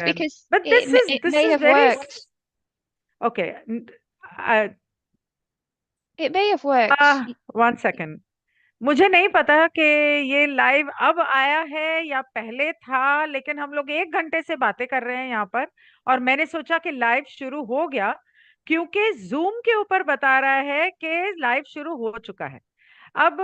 because but it this may is have very worked. okay. uh, It may have worked. 1 second, मुझे नहीं पता कि ये live अब आया है या पहले था, लेकिन हम लोग 1 घंटे से बातें कर रहे हैं यहाँ पर, और मैंने सोचा कि लाइव शुरू हो गया, क्योंकि जूम के ऊपर बता रहा है कि लाइव शुरू हो चुका है। अब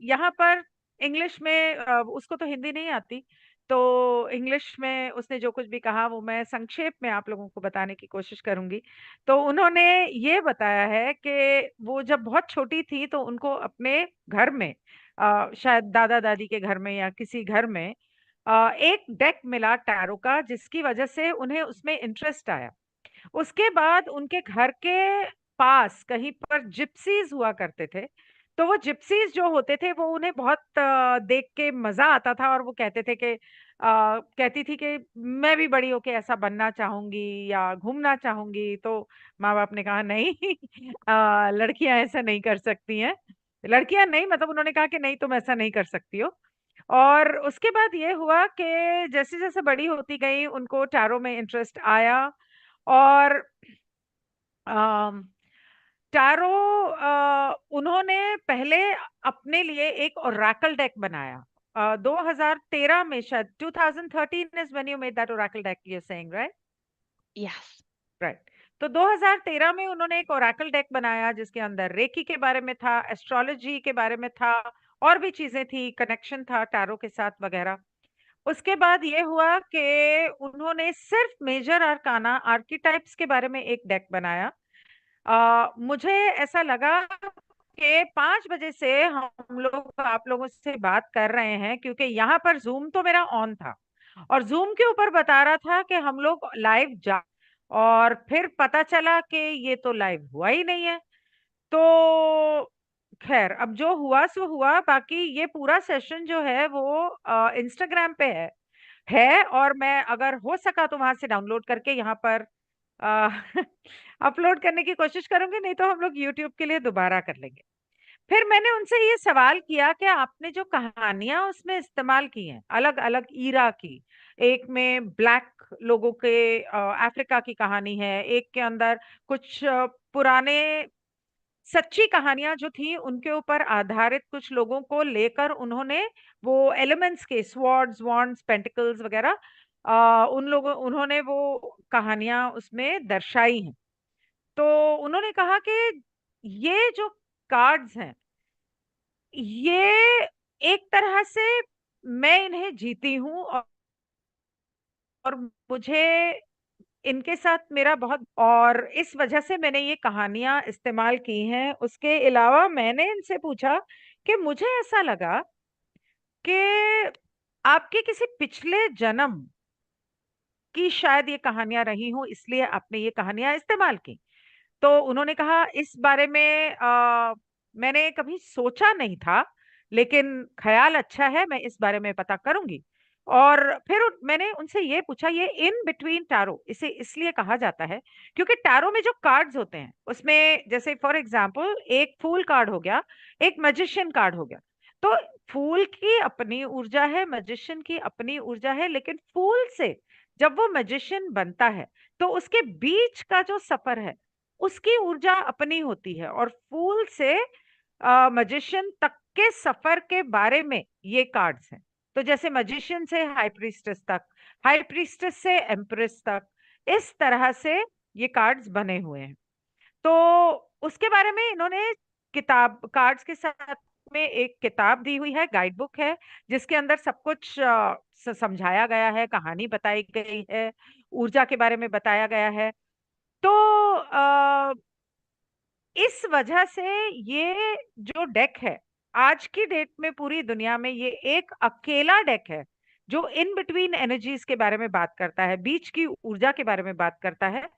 यहाँ पर इंग्लिश में उसको तो हिंदी नहीं आती, तो इंग्लिश में उसने जो कुछ भी कहा वो मैं संक्षेप में आप लोगों को बताने की कोशिश करूंगी। तो उन्होंने ये बताया है कि वो जब बहुत छोटी थी तो उनको अपने घर में, शायद दादा दादी के घर में या किसी घर में, एक डेक मिला टैरो का, जिसकी वजह से उन्हें उसमें इंटरेस्ट आया। उसके बाद उनके घर के पास कहीं पर जिप्सीज हुआ करते थे, तो वो जिप्सीज जो होते थे वो उन्हें बहुत देख के मजा आता था, और वो कहते थे कि कहती थी कि मैं भी बड़ी होके ऐसा बनना चाहूंगी या घूमना चाहूंगी। तो माँ बाप ने कहा नहीं, लड़कियां ऐसा नहीं कर सकती हैं। लड़कियां नहीं, मतलब उन्होंने कहा कि नहीं, तुम ऐसा नहीं कर सकती हो। और उसके बाद ये हुआ कि जैसे जैसे बड़ी होती गई उनको टैरो में इंटरेस्ट आया, और अम, टैरो उन्होंने पहले अपने लिए एक ओरेकल डेक बनाया। 2013 में, शायद 2013 is when you made that Oracle deck, you saying right? Yes. Right. तो 2013 में उन्होंने एक ओरेकल डेक बनाया जिसके अंदर रेकी के बारे में था, एस्ट्रोलॉजी के बारे में था, और भी चीजें थी, कनेक्शन था टैरो के साथ वगैरह। उसके बाद ये हुआ कि उन्होंने सिर्फ मेजर अरकाना आर्किटाइप्स के बारे में एक डेक बनाया। मुझे ऐसा लगा कि 5 बजे से हम लोग आप लोगों से बात कर रहे हैं, क्योंकि यहाँ पर जूम तो मेरा ऑन था, और जूम के ऊपर बता रहा था कि हम लोग लाइव जा, और फिर पता चला कि ये तो लाइव हुआ ही नहीं है। तो खैर, अब जो हुआ सो हुआ। बाकी ये पूरा सेशन जो है वो इंस्टाग्राम पे है, और मैं अगर हो सका तो वहां से डाउनलोड करके यहाँ पर अपलोड करने की कोशिश करूंगी, नहीं तो हम लोग यूट्यूब के लिए दोबारा कर लेंगे। फिर मैंने उनसे ये सवाल किया कि आपने जो कहानियां उसमें इस्तेमाल की हैं, अलग अलग ईरा की, एक में ब्लैक लोगों के अफ्रीका की कहानी है, एक के अंदर कुछ पुराने सच्ची कहानियां जो थी उनके ऊपर आधारित कुछ लोगों को लेकर उन्होंने वो एलिमेंट्स के स्वॉर्ड्स, वॉन्ड्स, पेंटिकल्स वगैरह, उन लोगों उन्होंने वो कहानियां उसमें दर्शाई हैं। तो उन्होंने कहा कि ये जो कार्ड्स हैं, ये एक तरह से मैं इन्हें जीती हूँ, और मुझे इनके साथ मेरा बहुत, और इस वजह से मैंने ये कहानियां इस्तेमाल की हैं। उसके अलावा मैंने इनसे पूछा कि मुझे ऐसा लगा कि आपके किसी पिछले जन्म की शायद ये कहानियां रही हों, इसलिए आपने ये कहानियां इस्तेमाल की। तो उन्होंने कहा इस बारे में मैंने कभी सोचा नहीं था, लेकिन ख्याल अच्छा है, मैं इस बारे में पता करूंगी। और फिर मैंने उनसे ये पूछा, ये इन बिटवीन टैरो इसे इसलिए कहा जाता है क्योंकि टैरो में जो कार्ड्स होते हैं उसमें, जैसे फॉर एग्जांपल एक फूल कार्ड हो गया, एक मैजिशियन कार्ड हो गया। तो फूल की अपनी ऊर्जा है, मैजिशियन की अपनी ऊर्जा है, लेकिन फूल से जब वो मैजिशियन बनता है तो उसके बीच का जो सफर है उसकी ऊर्जा अपनी होती है, और फूल से मजिशियन तक के सफर के बारे में ये कार्ड्स हैं। तो जैसे मजिशियन से हाई प्रीस्टेस तक, हाई प्रीस्टेस से एम्प्रेस तक, इस तरह से ये कार्ड्स बने हुए हैं। तो उसके बारे में इन्होंने किताब, कार्ड्स के साथ में एक किताब दी हुई है, गाइड बुक है, जिसके अंदर सब कुछ समझाया गया है, कहानी बताई गई है, ऊर्जा के बारे में बताया गया है। तो इस वजह से ये जो डेक है, आज की डेट में पूरी दुनिया में ये एक अकेला डेक है जो इन बिटवीन एनर्जीज के बारे में बात करता है, बीच की ऊर्जा के बारे में बात करता है।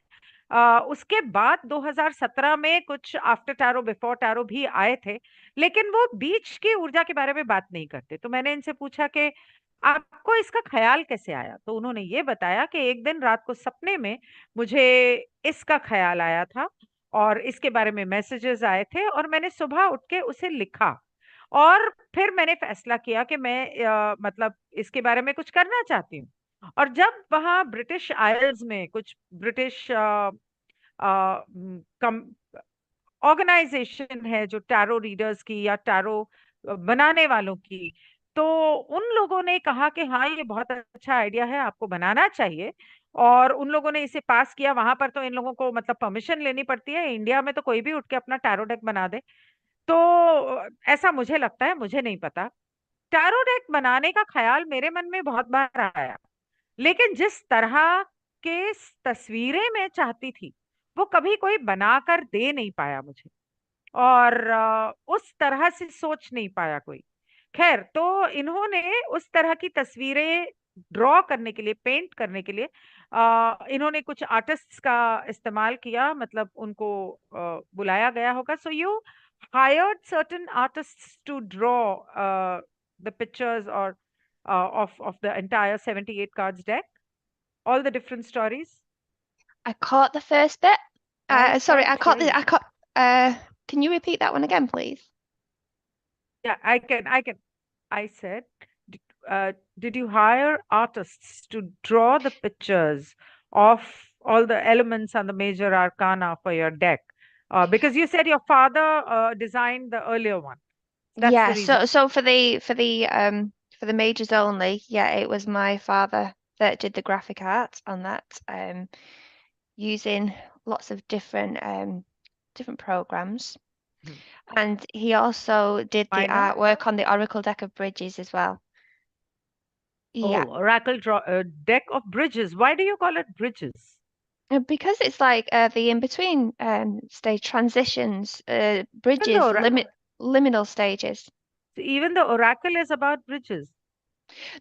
उसके बाद 2017 में कुछ आफ्टर टैरो बिफोर टैरो भी आए थे, लेकिन वो बीच की ऊर्जा के बारे में बात नहीं करते। तो मैंने इनसे पूछा कि आपको इसका ख्याल कैसे आया, तो उन्होंने ये बताया कि एक दिन रात को सपने में मुझे इसका ख्याल आया था, और इसके बारे में मैसेजेस आए थे, और मैंने सुबह उठ के उसे लिखा, और फिर मैंने फैसला किया कि मैं मतलब इसके बारे में कुछ करना चाहती हूँ। और जब वहाँ ब्रिटिश आयल्स में कुछ ब्रिटिश ऑर्गेनाइजेशन है जो टैरो रीडर्स की या टैरो बनाने वालों की, तो उन लोगों ने कहा कि हाँ ये बहुत अच्छा आइडिया है, आपको बनाना चाहिए। और उन लोगों ने इसे पास किया। वहां पर तो इन लोगों को मतलब परमिशन लेनी पड़ती है, इंडिया में तो कोई भी उठ के अपना टैरो डेक बना दे। तो ऐसा मुझे लगता है, मुझे नहीं पता। टैरो डेक बनाने का ख्याल मेरे मन में बहुत बार आया, लेकिन जिस तरह के तस्वीरें मैं चाहती थी वो कभी कोई बनाकर दे नहीं पाया मुझे। और उस तरह से सोच नहीं पाया कोई। खैर, तो इन्होंने उस तरह की तस्वीरें ड्रॉ करने के लिए, पेंट करने के लिए इन्होंने कुछ आर्टिस्ट्स का इस्तेमाल किया, मतलब उनको बुलाया गया होगा। So you hired certain artists to draw the pictures or of the entire 78 cards deck, all the different stories. I caught the first bit. I Sorry, I can't caught hear the. I you. caught. Can you repeat that one again, please? Yeah, I can. I said, did, did you hire artists to draw the pictures of all the elements and the major arcana for your deck? Because you said your father designed the earlier one. That's the Yeah. reason. So for the majors only, yeah, it was my father that did the graphic art on that, using lots of different programs, Mhm. and he also did the Minor. artwork on the Oracle deck of bridges as well. Yeah. Oh, Oracle draw deck of bridges. Why do you call it bridges? Because it's like the in-between stage transitions, Even the bridges, ora- liminal stages. even the oracle is about bridges.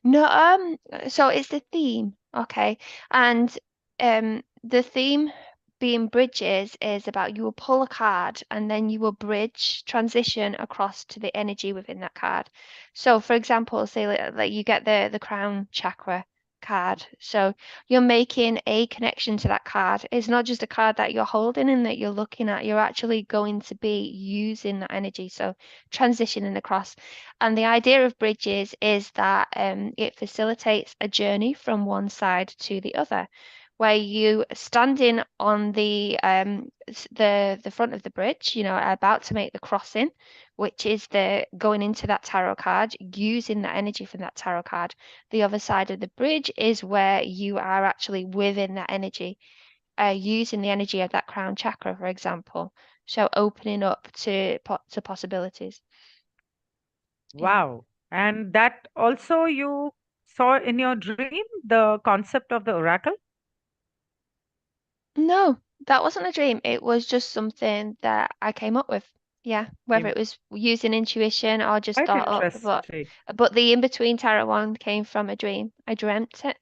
No, so it's the theme, okay, and the theme being bridges is about you will pull a card and then you will bridge transition across to the energy within that card. So, for example, say like you get the crown chakra card, so you're making a connection to that card. It's not just a card that you're holding and that you're looking at. You're actually going to be using that energy, so transitioning across. And the idea of bridges is that it facilitates a journey from one side to the other, where you standing on the front of the bridge, about to make the crossing, which is the going into that tarot card, using the energy from that tarot card. The other side of the bridge is where you are actually within that energy, using the energy of that crown chakra, for example. So opening up to possibilities. Yeah. Wow. And that also you saw in your dream, the concept of the oracle? No, that wasn't a dream. It was just something that I came up with. Yeah, whether it was using intuition or just Quite thought up, interesting. but the in-between tarot one came from a dream. I dreamt it.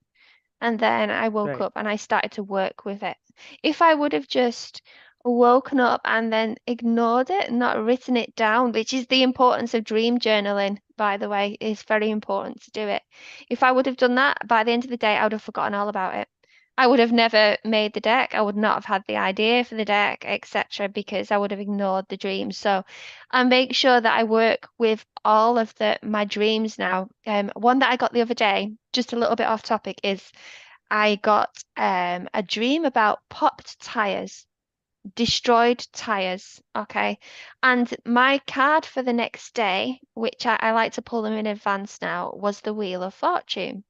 And then I woke Right. up and I started to work with it. If I would have just woken up and then ignored it, not written it down, which is the importance of dream journaling, by the way, it's very important to do it. If I would have done that, by the end of the day, I would have forgotten all about it. I would have never made the deck. I would not have had the idea for the deck, etc., because I would have ignored the dreams. So I make sure that I work with all of my dreams now. One that I got the other day, just a little bit off topic, is I got a dream about popped tires, destroyed tires. Okay. And my card for the next day, which I like to pull them in advance now, was the Wheel of Fortune.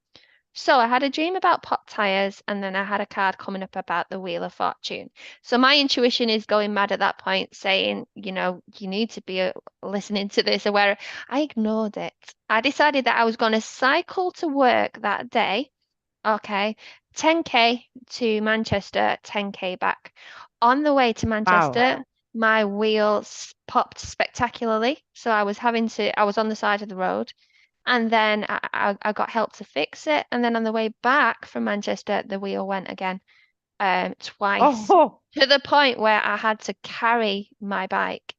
So I had a dream about popped tires, and then I had a card coming up about the Wheel of Fortune. So my intuition is going mad at that point, saying, you need to be listening to this, aware. I ignored it. I decided that I was going to cycle to work that day. Okay, 10K to Manchester, 10K back. On the way to Wow. Manchester, my wheels popped spectacularly. So I was on the side of the road, and then I got help to fix it. And then on the way back from Manchester, the wheel went again, twice, Oh, to the point where I had to carry my bike.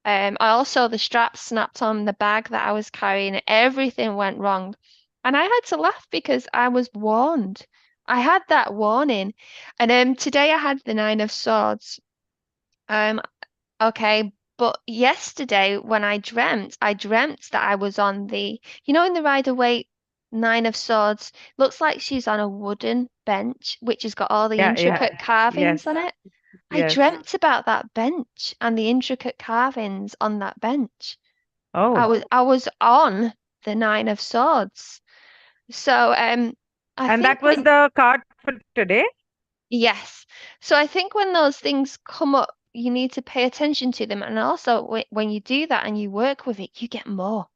I also, the strap snapped on the bag that I was carrying. Everything went wrong. And I had to laugh because I was warned. I had that warning. And today I had the Nine of Swords. Um, okay, but yesterday when I dreamt that I was on in the Rider Waite. Nine of Swords. Looks like she's on a wooden bench, which has got all the Yeah, yeah. intricate carvings Yes, on it. I yes. dreamt about that bench and the intricate carvings on that bench. I Oh, was I was on the Nine of Swords. So I and that think was when the card for today. yes. So I think when those things come up, you need to pay attention to them. And also when you do that and you work with it, you get more.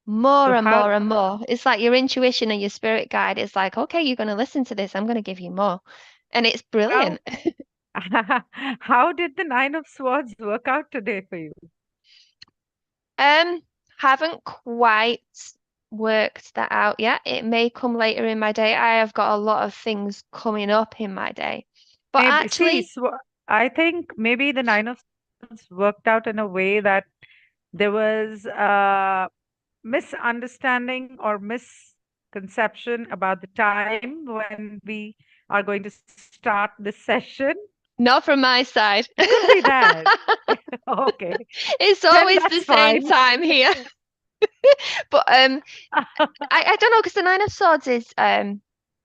More So and how more and more. It's like your intuition and your spirit guide is like, okay, you're going to listen to this. I'm going to give you more. And it's how brilliant. how did the Nine of Swords work out today for you? Um, haven't quite worked that out yet. It may come later in my day. I have got a lot of things coming up in my day. But Maybe see, actually, sw I think maybe the Nine of Swords worked out in a way that there was a misunderstanding or misconception about the time when we are going to start this session. not from my side. It could be that. Okay, It's then always the that's same fine. time here. But I don't know because the Nine of Swords is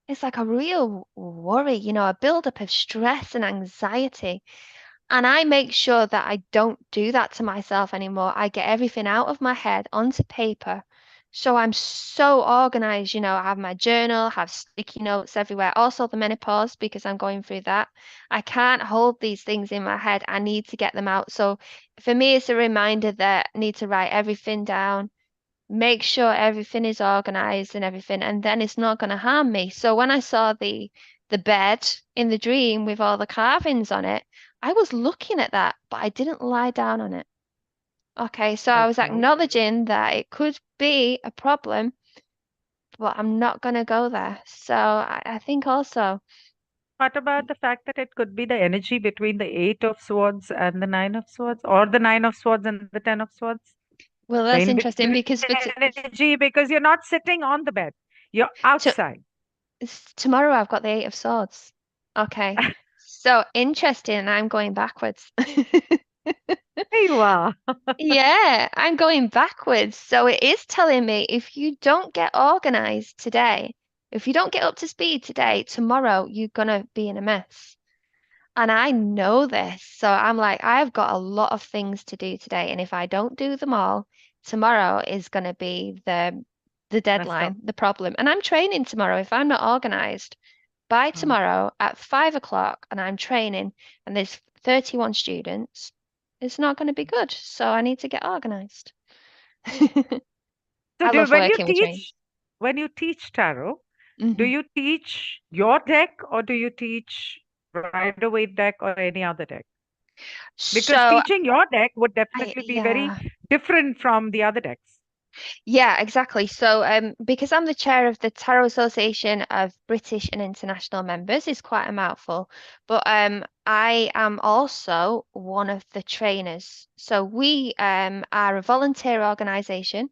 it's like a real worry, a buildup of stress and anxiety. And I make sure that I don't do that to myself anymore. I get everything out of my head onto paper. So I'm so organized, I have my journal, have sticky notes everywhere. Also the menopause because I'm going through that. I can't hold these things in my head. I need to get them out. So for me, it's a reminder that I need to write everything down, make sure everything is organized and everything, and then it's not going to harm me. So when I saw the bed in the dream with all the carvings on it, I was looking at that, but I didn't lie down on it. Okay, so I was Okay. acknowledging that it could be a problem, but I'm not going to go there. So I think also, What about the fact that it could be the energy between the Eight of Swords and the Nine of Swords, or the Nine of Swords and the Ten of Swords? well, The that's interesting in-between because energy, because you're not sitting on the bed, you're to, outside. tomorrow I've got the Eight of Swords. Okay, so interesting. I'm going backwards. There you are. Yeah, I'm going backwards. So it is telling me if you don't get organized today, if you don't get up to speed today, tomorrow you're gonna be in a mess. And I know this. So I'm like, I've got a lot of things to do today. And if I don't do them all, tomorrow is gonna be the Messed up. deadline, the problem. And I'm training tomorrow. If I'm not organized by Mm. tomorrow at 5 o'clock and I'm training and there's 31 students, it's not going to be good. So I need to get organized. So I do love when you working with teach trains. when you teach tarot, do Hmm. you teach your deck or do you teach Rider Waite deck or any other deck? Because So teaching your deck would definitely be very yeah, different from the other decks. yeah, exactly. So because I'm the chair of the Tarot Association of British and International Members, is quite a mouthful. But I am also one of the trainers. So we are a volunteer organisation.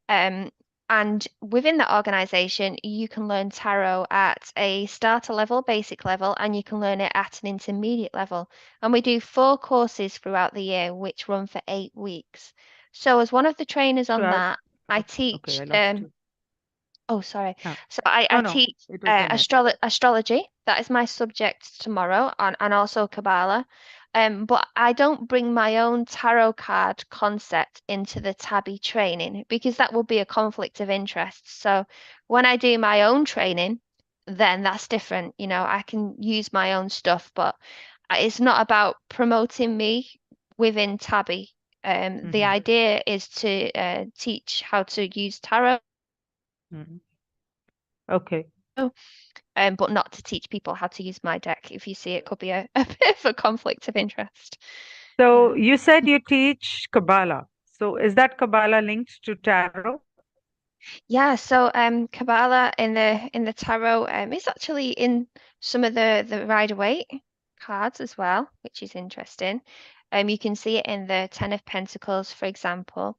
Um, and within that organization, you can learn tarot at a starter level, basic level, and you can learn it at an intermediate level. And we do 4 courses throughout the year, which run for 8 weeks. So, as one of the trainers on Throughout. that, I Okay, teach I lost you. Oh, sorry. Ah, So I no, no, teach it was the net. astrology. That is my subject tomorrow, and also cabala. But I don't bring my own tarot card concept into the tabby training because that will be a conflict of interest. So when I do my own training, then that's different. I can use my own stuff, but it's not about promoting me within tabby. The Hmm. idea is to teach how to use tarot. Hmm. Okay. But not to teach people how to use my deck. If you see, it could be a bit of a conflict of interest. Yeah. So you said you teach Kabbalah. So is that Kabbalah linked to tarot? Yeah, so Kabbalah in the tarot is actually in some of the Rider-Waite cards as well, which is interesting. You can see it in the Ten of Pentacles, for example.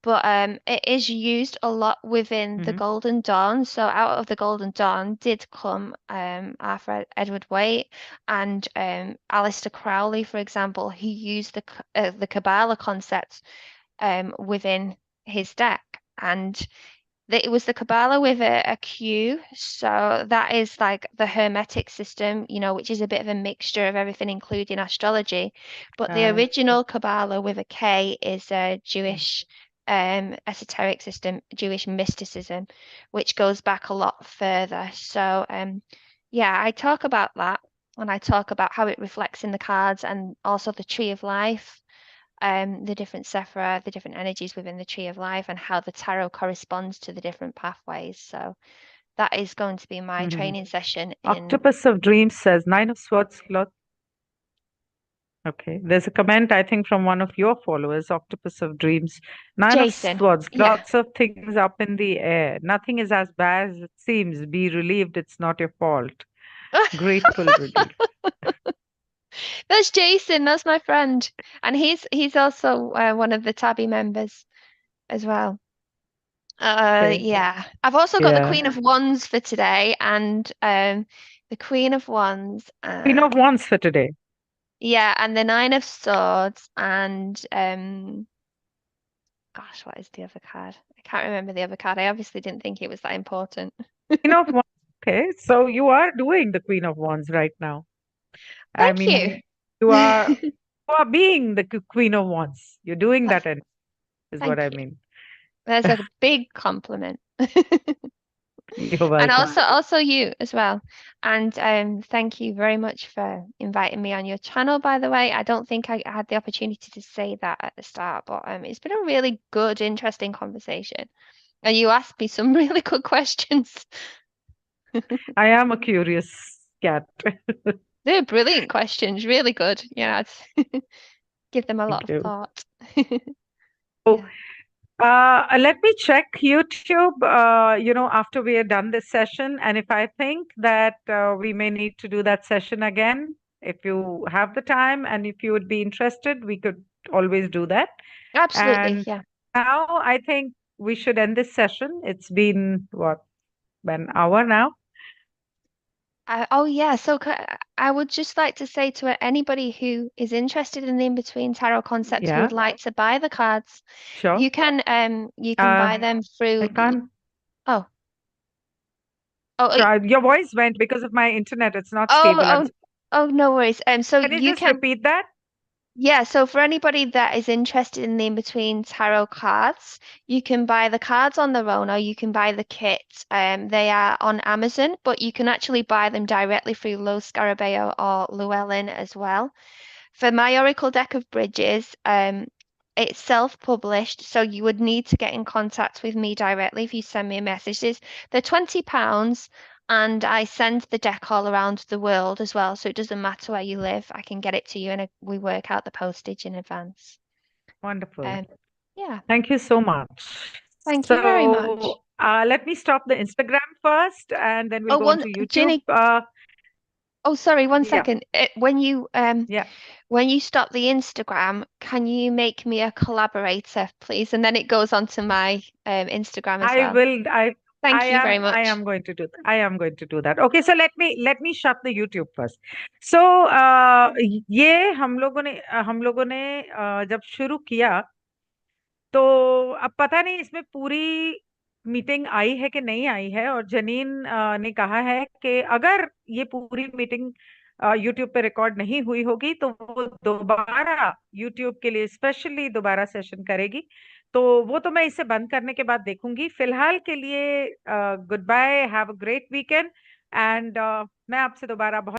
But it is used a lot within the Hmm. Golden Dawn. So out of the Golden Dawn did come Arthur Edward Waite and Aleister Crowley, for example, who used the Kabbalah concept within his deck. And It was the Kabbalah with a Q. So that is like the Hermetic system, which is a bit of a mixture of everything, including astrology. But the Uh, original Kabbalah with a K is a Jewish esoteric system, Jewish mysticism, which goes back a lot further. So yeah, I talk about that, and I talk about how it reflects in the cards and also the tree of life, the different sephira, the different energies within the tree of life, and how the tarot corresponds to the different pathways. So that is going to be my mhm. training session in Octopus of Dreams says Nine of Swords. Okay, there's a comment I think from one of your followers, Octopus of Dreams. Nine of Jason. Swords, Yeah. lots of things up in the air. Nothing is as bad as it seems. Be relieved it's not your fault. Grateful relief. That's Jason. That's my friend, and he's also one of the Tabby members as well. Okay. Yeah. I've also got the Yeah. Queen of Wands for today, and the Queen of Wands, Queen of Wands for today. yeah, and the Nine of Swords, and gosh, what is the other card? I can't remember the other card. I obviously didn't think it was that important. Queen of Wands. Okay, so you are doing the Queen of Wands right now. I Thank you. mean, you are being the Queen of Wands. You're doing Oh, that, and is what thank I you. mean. There's a big compliment. You're And welcome. also you as well. And thank you very much for inviting me on your channel, by the way. I don't think I had the opportunity to say that at the start, but it's been a really good, interesting conversation. And you asked me some really good questions. I am a curious cat. They're brilliant questions, really good. Yeah, I'd give them a lot Thank of you. thought. So, Yeah, let me check YouTube, after we are done this session. And if I think that we may need to do that session again, if you have the time and if you would be interested, we could always do that. absolutely. And Yeah. now I think we should end this session. It's been, what, an hour now? Oh, yeah. So I would just like to say to anybody who is interested in the in-between tarot concept who Yeah, would like to buy the cards, sure. you can Uh, buy them I through can't oh oh try. Your voice went because of my internet. It's not oh stable. oh oh no worries. So Can you you just can repeat that? Yeah, so for anybody that is interested in the in-between tarot cards, you can buy the cards on their own or you can buy the kit. They are on Amazon, but you can actually buy them directly through Lo Scarabeo or Llewellyn as well. For my Oracle deck of bridges, it's self-published, so you would need to get in contact with me directly if you send me messages. They're £20, and I send the deck all around the world as well, so it doesn't matter where you live. I can get it to you, and we work out the postage in advance. Wonderful. Um, yeah, Thank you so much. thank you very much. So let me stop the Instagram first, and then we'll Oh, go on one, to YouTube. Ginny. Oh, sorry, one Yeah, second. yeah. When you stop the Instagram, can you make me a collaborator, please? And then it goes onto my Instagram as I well. will. I Thank you very am. I much. am going to do. I am going to do that. Okay. So let me shut the YouTube first. So ये हम लोगों ने जब शुरू किया तो अब पता नहीं इसमें पूरी मीटिंग आई है कि नहीं आई है और जनीन ने कहा है कि अगर ये पूरी मीटिंग यूट्यूब पे रिकॉर्ड नहीं हुई होगी तो वो दोबारा यूट्यूब के लिए स्पेशली दोबारा सेशन करेगी तो वो तो मैं इसे बंद करने के बाद देखूंगी फिलहाल के लिए good bye have a great weekend and मैं आपसे दोबारा बहुत